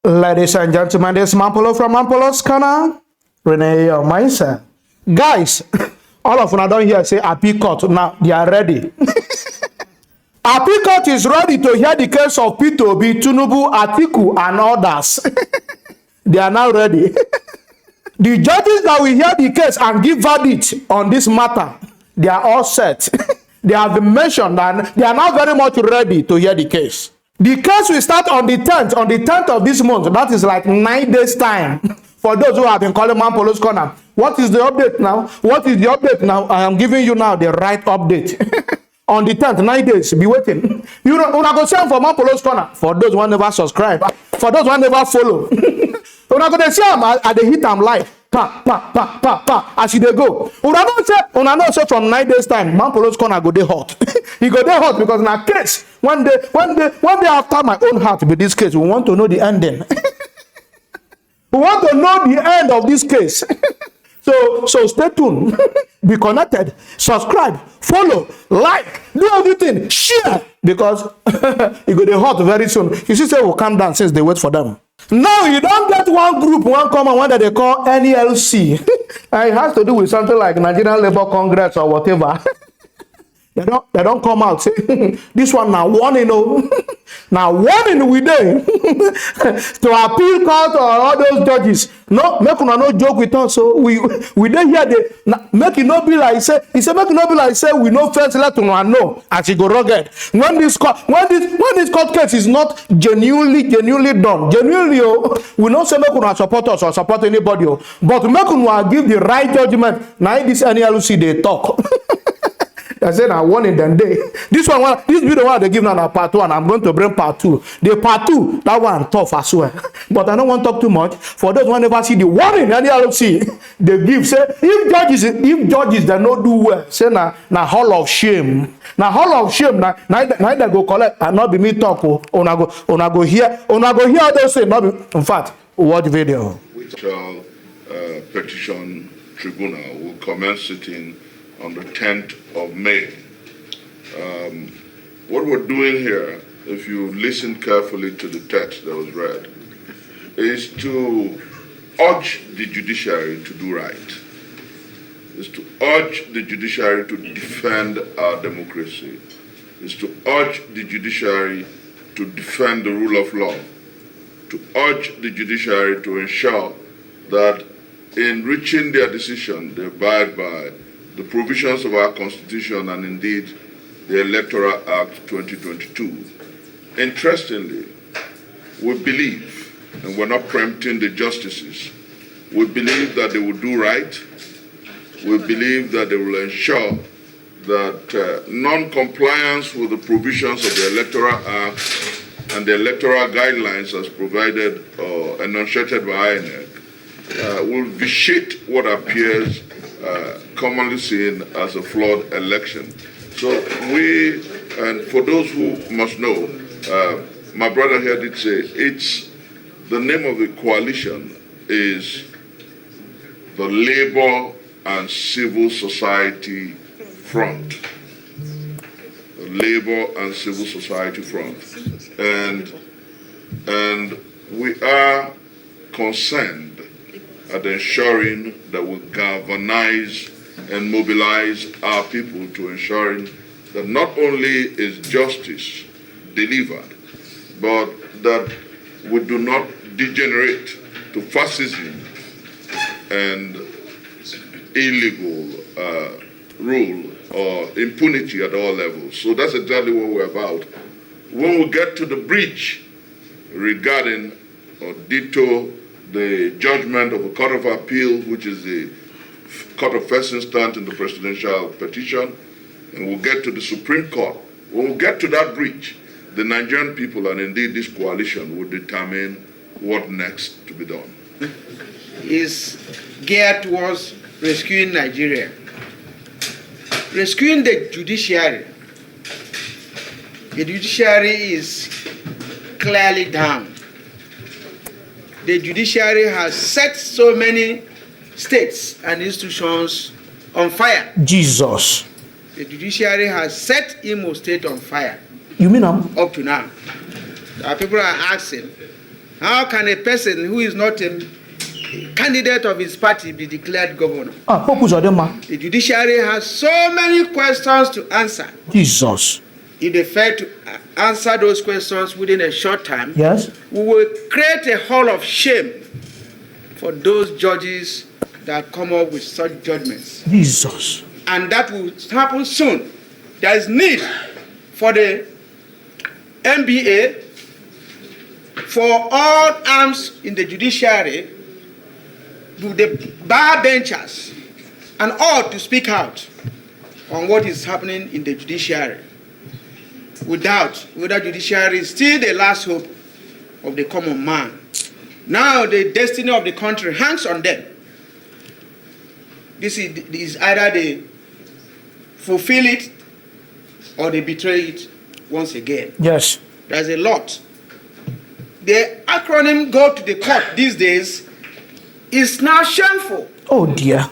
Ladies and gentlemen, this is Mampolo from Mampolo's Corner. Renee, your mindset. Guys, all of you don't hear say Appeal Court. Now, they are ready. Appeal Court is ready to hear the case of Peter Obi, Tinubu, Atiku, and others. They are now ready. The judges that will hear the case and give verdict on this matter, they are all set. They have been mentioned and they are now very much ready to hear the case. The case will start on the 10th of this month. That is like 9 days time. For those who have been calling Mampolo's Corner, what is the update now? What is the update now? I am giving you now the right update. On the 10th, 9 days, be waiting. You know, when I go send for Mampolo's Corner, for those who never subscribe, for those who never follow, when I go to see them, I they hit them live. Pa, pa, pa, pa, pa, as they go. When I know say from 9 days time, Mampolo's Corner go dey hot. He go dey hot because na case. One day after my own heart with this case, we want to know the ending. We want to know the end of this case. So stay tuned. Be connected. Subscribe. Follow. Like. Do everything. Share. Because it go dey hot very soon. You see, say we'll calm down since they wait for them. Now you don't get one group, one common one that they call NELC. It has to do with something like Nigerian Labour Congress or whatever. They don't come out say this one now warning, now warning we there to appeal court or all those judges. No, make una no joke with us. So we dey here they make it not be like say he said make it not be like say we no first let una know as you go rugged. When this court case is not genuinely done, we not say make una support us or support anybody, but make una give the right judgment. Now this NLC they talk. I said I won in them day. This video one they give now part 1. I'm going to bring part 2. The part 2, that one tough as well. But I don't want to talk too much. For those who never see the warning, and they see they give say if judges they not do well, say na hall of shame. Now hall of shame. Now they go collect and not be me talk. Una go hear others say not be. In fact, watch video. Which petition tribunal will commence sitting on the 10th of May. What we're doing here, if you listen carefully to the text that was read, is to urge the judiciary to do right. Is to urge the judiciary to defend our democracy. Is to urge the judiciary to defend the rule of law. To urge the judiciary to ensure that in reaching their decision, they abide by the provisions of our Constitution and indeed the Electoral Act 2022. Interestingly, we believe, and we're not preempting the justices, we believe that they will do right. We believe that they will ensure that non-compliance with the provisions of the Electoral Act and the electoral guidelines as provided or enunciated by INEC will vitiate what appears commonly seen as a flawed election. So and for those who must know, my brother here did say, the name of the coalition is the Labour and Civil Society Front. The Labour and Civil Society Front. And we are concerned at ensuring that we galvanize and mobilize our people to ensuring that not only is justice delivered, but that we do not degenerate to fascism and illegal rule or impunity at all levels. So that's exactly what we're about. When we get to the breach regarding or ditto the judgment of a Court of Appeal, which is the court of first instance in the presidential petition, and we'll get to the Supreme Court. When we get to that breach, the Nigerian people and indeed this coalition will determine what next to be done. Is geared towards rescuing Nigeria, rescuing the judiciary. The judiciary is clearly down. The judiciary has set so many states and institutions on fire. Jesus. The judiciary has set Imo State on fire. You mean up to now? People are asking, How can a person who is not a candidate of his party be declared governor? The judiciary has so many questions to answer. Jesus. If they fail to answer those questions within a short time, Yes. we will create a hall of shame for those judges that come up with such judgments. Jesus. And that will happen soon. There is need for the NBA, for all arms in the judiciary, the bar benchers, and all to speak out on what is happening in the judiciary. Without whether judiciary is still the last hope of the common man. Now the destiny of the country hangs on them. This is either they fulfill it or they betray it once again. Yes. There's a lot. The acronym "go to the court" these days is now shameful. Oh dear.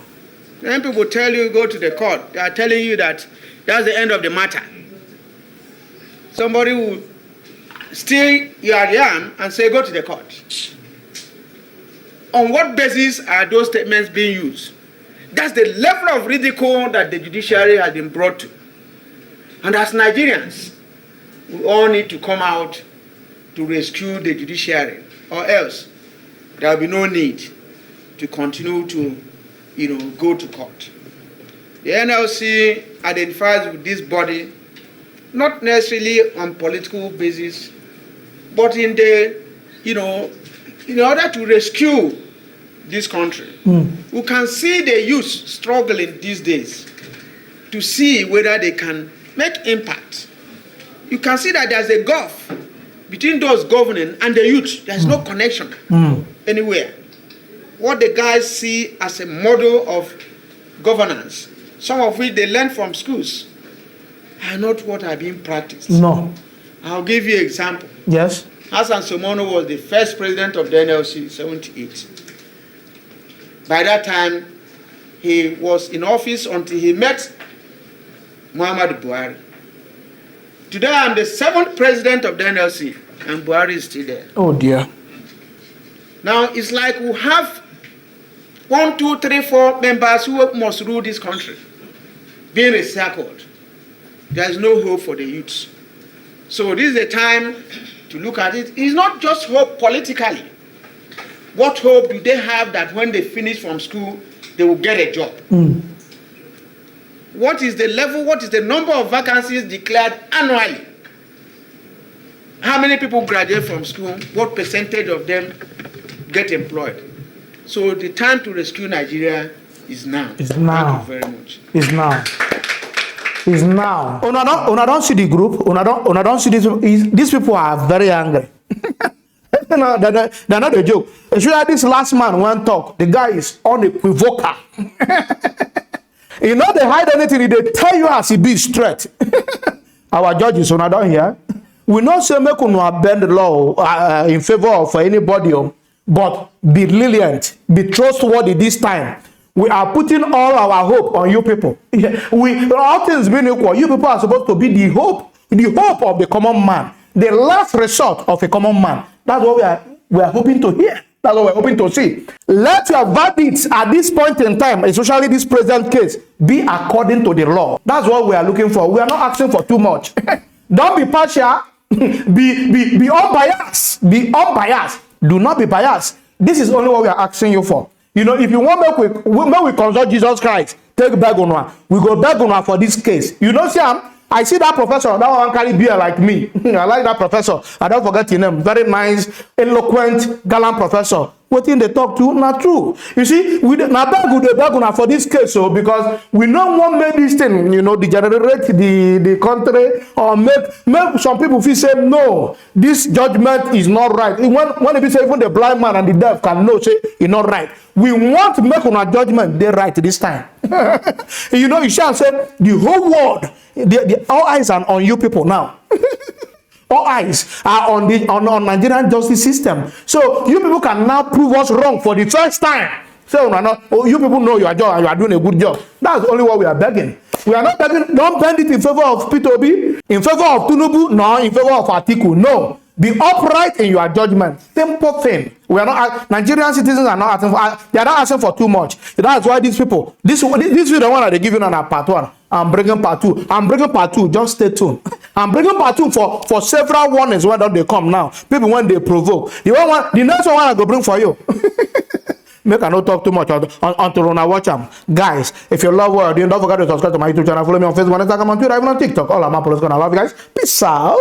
When people tell you go to the court, they are telling you that that's the end of the matter. Somebody will steal your yam and say go to the court. On what basis are those statements being used? That's the level of ridicule that the judiciary has been brought to. And as Nigerians, we all need to come out to rescue the judiciary, or else there will be no need to continue to, go to court. The NLC identifies with this body not necessarily on political basis, but in order to rescue this country. We can see the youth struggling these days to see whether they can make impact. You can see that there's a gulf between those governing and the youth. There's no connection anywhere. What the guys see as a model of governance, some of which they learn from schools, are not what are being practiced. No. I'll give you an example. Yes. Hassan Somono was the first president of the NLC in 1978. By that time, he was in office until he met Muhammadu Buhari. Today, I'm the 7th president of the NLC, and Buhari is still there. Oh dear. Now, it's like we have 1, 2, 3, 4 members who must rule this country, being recycled. There is no hope for the youths. So this is the time to look at it. It's not just hope politically. What hope do they have that when they finish from school, they will get a job? What is the level, what is the number of vacancies declared annually? How many people graduate from school? What percentage of them get employed? So the time to rescue Nigeria is now. It's now. Thank you very much. It's now. It's now. Una don't see the group. Una don't see this. These people are very angry. No, they're not a joke. Especially this last man went talk. The guy is unequivocal. You know they hide anything. They tell you as he be straight. Our judges, una don't hear. We not say make una bend the law in favor of anybody, but be lenient, be trustworthy this time. We are putting all our hope on you people. All things being equal, you people are supposed to be the hope of the common man, the last resort of a common man. That's what we are hoping to hear. That's what we're hoping to see. Let your verdicts at this point in time, especially this present case, be according to the law. That's what we are looking for. We are not asking for too much. Don't be partial. Be unbiased. Be unbiased. Do not be biased. This is only what we are asking you for. You know, if you want make we consult Jesus Christ, take beg on we go beg on for this case. You know, Sam, I see that professor, that one carry beer like me. I like that professor. I don't forget his name. Very nice, eloquent, gallant professor. What thing they talk to? Not true. You see, we now beg on for this case, so because we don't want make this thing, degenerate the country or make some people feel say no, this judgment is not right. When it say even the blind man and the deaf can know say it's not right. We want to make our judgment they right this time. You shall say the whole world, all eyes are on you people now. All eyes are on Nigerian justice system. So you people can now prove us wrong for the first time. So you people know you are doing a good job. That's only what we are begging. We are not begging. Don't bend it in favor of Peter Obi, in favor of Tinubu, nor in favor of Atiku. No. Be upright in your judgment. Simple thing. We are not Nigerian citizens are not asking for. They are not asking for too much. That's why these people. This is the one that they give you on a part one. I'm bringing part two. I'm bringing part two. Just stay tuned. I'm bringing part two for several warnings when they come now. People when they provoke. The next one I go bring for you. Make I not talk too much until I watch them. Guys, if you love what I'm doing, don't forget to subscribe to my YouTube channel. Follow me on Facebook, Instagram, and Twitter, even on TikTok. All of my followers gonna love you guys. Peace out.